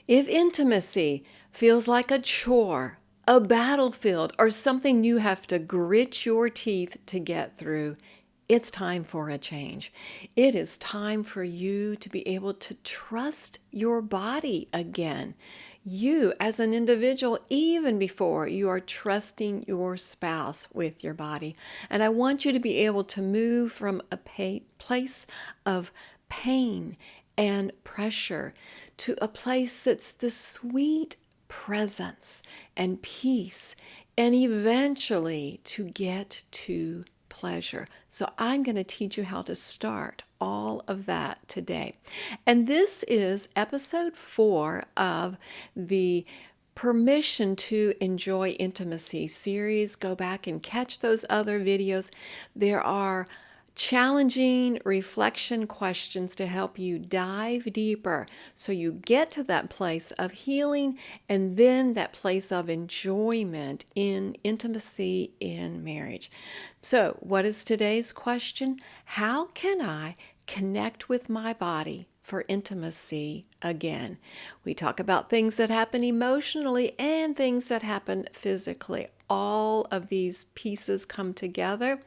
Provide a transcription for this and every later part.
If intimacy feels like a chore, a battlefield, or something you have to grit your teeth to get through, it's time for a change. It is time for you to be able to trust your body again. You, as an individual, even before you are trusting your spouse with your body. And I want you to be able to move from a place of pain and pressure to a place that's the sweet presence and peace, and eventually to get to pleasure. So I'm going to teach you how to start all of that today. And this is episode 4 of the Permission to Enjoy Intimacy series. Go back and catch those other videos. There are challenging reflection questions to help you dive deeper so you get to that place of healing and then that place of enjoyment in intimacy in marriage. So, what is today's question? How can I connect with my body for intimacy again? We talk about things that happen emotionally and things that happen physically. All of these pieces come together,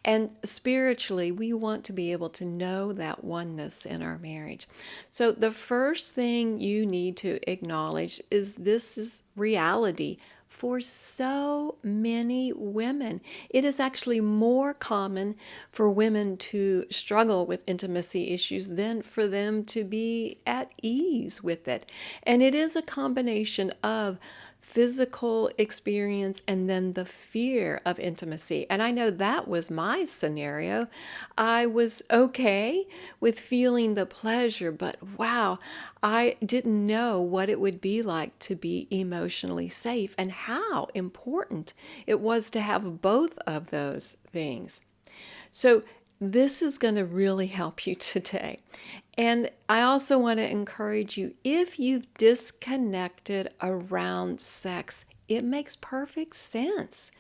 and spiritually, we want to be able to know that oneness in our marriage. So, the first thing you need to acknowledge is this is reality for so many women. It is actually more common for women to struggle with intimacy issues than for them to be at ease with it. And it is a combination of physical experience and then the fear of intimacy. And I know that was my scenario. I was okay with feeling the pleasure, but wow, I didn't know what it would be like to be emotionally safe and how important it was to have both of those things. So this is going to really help you today. And I also want to encourage you, if you've disconnected around sex, it makes perfect sense.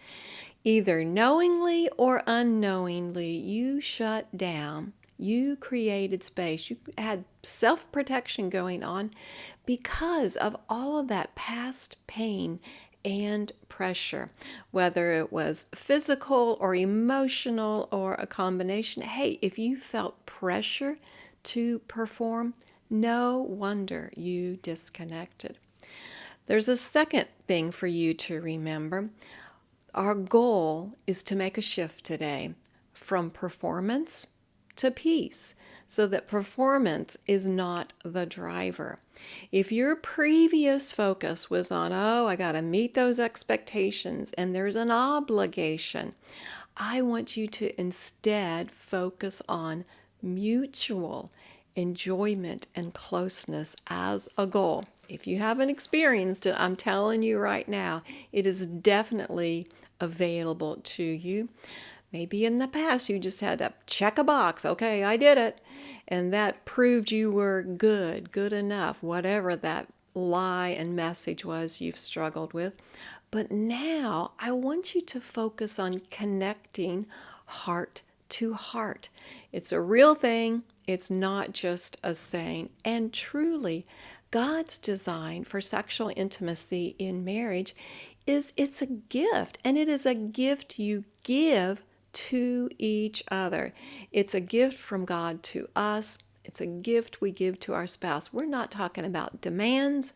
Either knowingly or unknowingly, you shut down. You created space. You had self-protection going on because of all of that past pain and pressure, whether it was physical or emotional or a combination. Hey, if you felt pressure to perform, no wonder you disconnected. There's a second thing for you to remember. Our goal is to make a shift today from performance to peace so that performance is not the driver. If your previous focus was on, oh, I got to meet those expectations and there's an obligation, I want you to instead focus on mutual enjoyment and closeness as a goal. If you haven't experienced it, I'm telling you right now, it is definitely available to you. Maybe in the past you just had to check a box. Okay, I did it. And that proved you were good enough, whatever that lie and message was you've struggled with. But now I want you to focus on connecting heart to heart. It's a real thing. It's not just a saying. And truly, God's design for sexual intimacy in marriage is it's a gift, and it is a gift you give to each other. It's a gift from God to us. It's a gift we give to our spouse. We're not talking about demands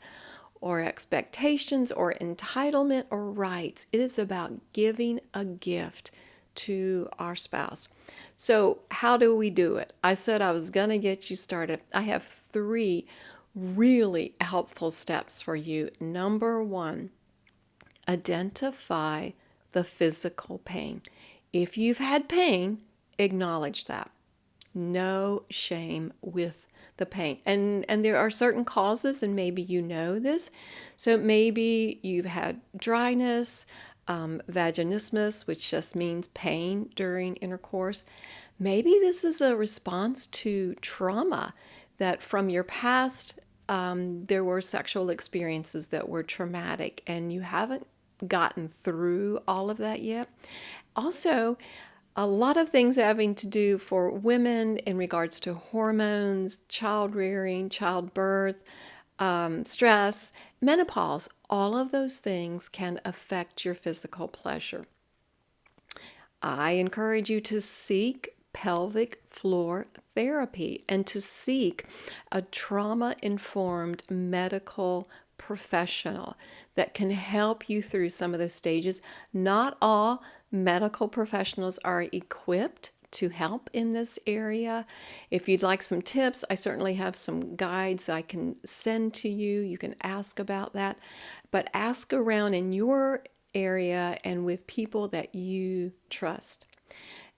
or expectations or entitlement or rights. It is about giving a gift to our spouse. So how do we do it? I said I was going to get you started. I have 3 really helpful steps for you. Number 1, identify the physical pain. If you've had pain, acknowledge that. No shame with the pain. And there are certain causes, and maybe you know this. So maybe you've had dryness, vaginismus, which just means pain during intercourse. Maybe this is a response to trauma that from your past, there were sexual experiences that were traumatic and you haven't gotten through all of that yet. Also, a lot of things having to do for women in regards to hormones, child rearing, childbirth, stress, menopause, all of those things can affect your physical pleasure. I encourage you to seek pelvic floor therapy and to seek a trauma-informed medical professional that can help you through some of those stages. Not all medical professionals are equipped to help in this area. If you'd like some tips, I certainly have some guides I can send to you. You can ask about that, but ask around in your area and with people that you trust.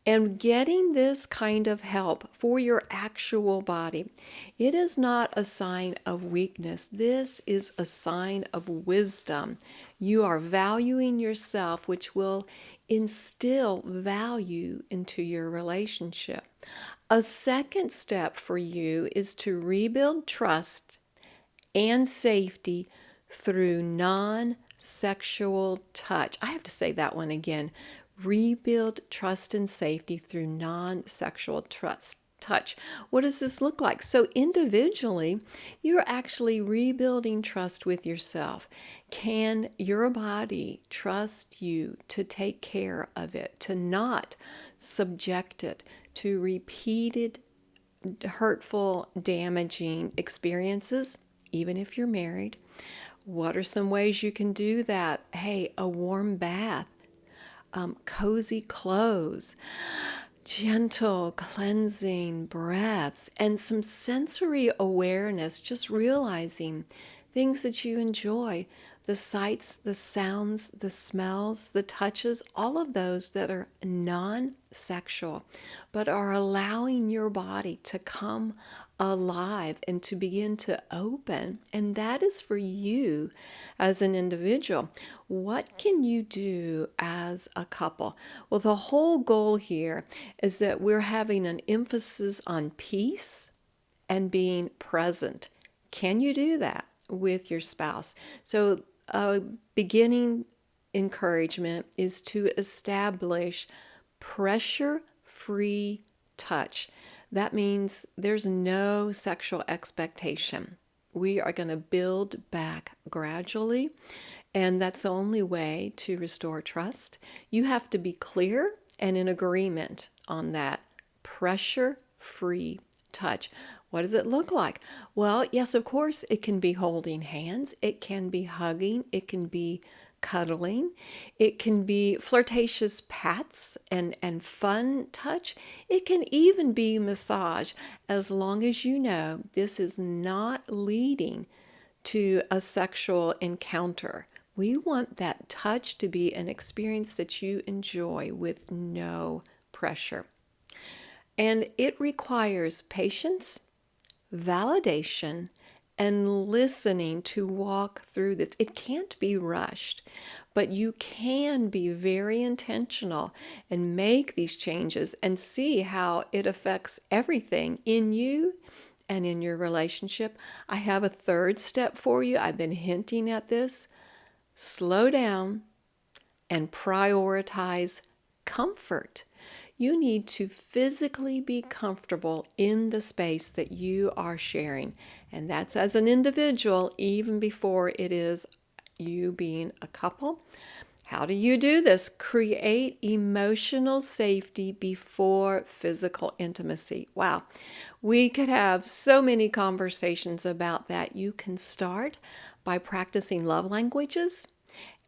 And getting this kind of help for your actual body, it is not a sign of weakness. This is a sign of wisdom. You are valuing yourself, which will instill value into your relationship. A second step for you is to rebuild trust and safety through non-sexual touch. I have to say that one again. Rebuild trust and safety through non-sexual touch. What does this look like? So individually, you're actually rebuilding trust with yourself. Can your body trust you to take care of it, to not subject it to repeated hurtful, damaging experiences, even if you're married? What are some ways you can do that? Hey, a warm bath, cozy clothes, gentle cleansing breaths, and some sensory awareness, just realizing things that you enjoy, the sights, the sounds, the smells, the touches, all of those that are non-sexual, but are allowing your body to come alive and to begin to open. And that is for you as an individual. What can you do as a couple? Well, the whole goal here is that we're having an emphasis on peace and being present. Can you do that with your spouse? So a beginning encouragement is to establish pressure-free touch. That means there's no sexual expectation. We are going to build back gradually, and that's the only way to restore trust. You have to be clear and in agreement on that pressure-free touch. What does it look like? Well, yes, of course, it can be holding hands, it can be hugging, it can be cuddling, it can be flirtatious pats and fun touch. It can even be massage, as long as you know this is not leading to a sexual encounter. We want that touch to be an experience that you enjoy with no pressure. And it requires patience, validation, and listening to walk through this. It can't be rushed, but you can be very intentional and make these changes and see how it affects everything in you and in your relationship. I have a third step for you. I've been hinting at this. Slow down and prioritize comfort. You need to physically be comfortable in the space that you are sharing. And that's as an individual, even before it is you being a couple. How do you do this? Create emotional safety before physical intimacy. Wow, we could have so many conversations about that. You can start by practicing love languages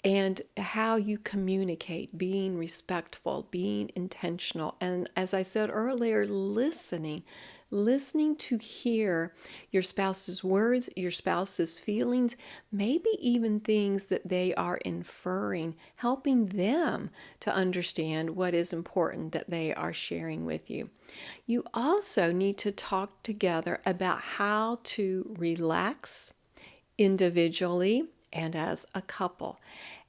and how you communicate, being respectful, being intentional. And as I said earlier, listening to hear your spouse's words, your spouse's feelings, maybe even things that they are inferring, helping them to understand what is important that they are sharing with you. You also need to talk together about how to relax individually and as a couple.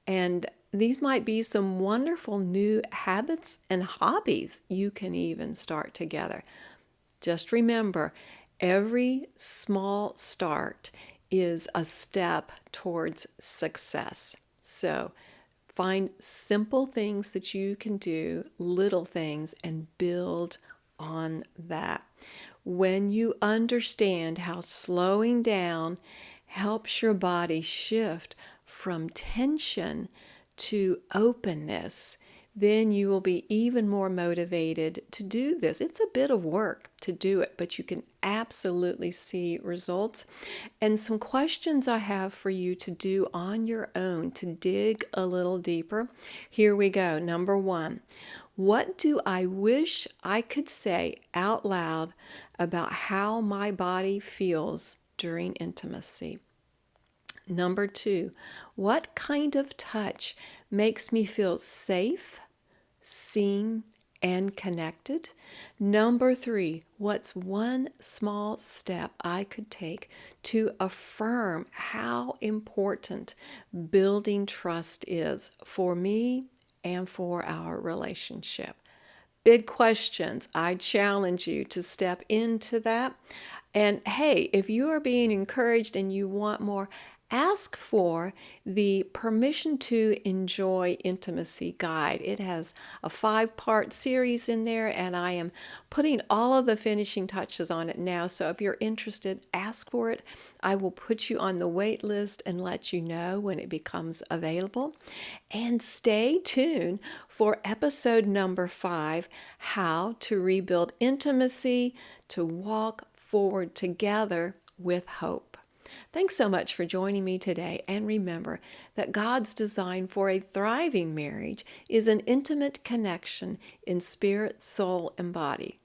And these might be some wonderful new habits and hobbies you can even start together. Just remember, every small start is a step towards success. So find simple things that you can do, little things, and build on that. When you understand how slowing down helps your body shift from tension to openness, then you will be even more motivated to do this. It's a bit of work to do it, but you can absolutely see results. And some questions I have for you to do on your own to dig a little deeper. Here we go. Number one, what do I wish I could say out loud about how my body feels during intimacy? Number two, what kind of touch makes me feel safe, seen, and connected? Number three, what's one small step I could take to affirm how important building trust is for me and for our relationship? Big questions. I challenge you to step into that. And hey, if you are being encouraged and you want more, ask for the Permission to Enjoy Intimacy guide. It has a 5-part series in there, and I am putting all of the finishing touches on it now. So if you're interested, ask for it. I will put you on the wait list and let you know when it becomes available. And stay tuned for episode number 5, How to Rebuild Intimacy to Walk Forward Together with Hope. Thanks so much for joining me today, and remember that God's design for a thriving marriage is an intimate connection in spirit, soul, and body.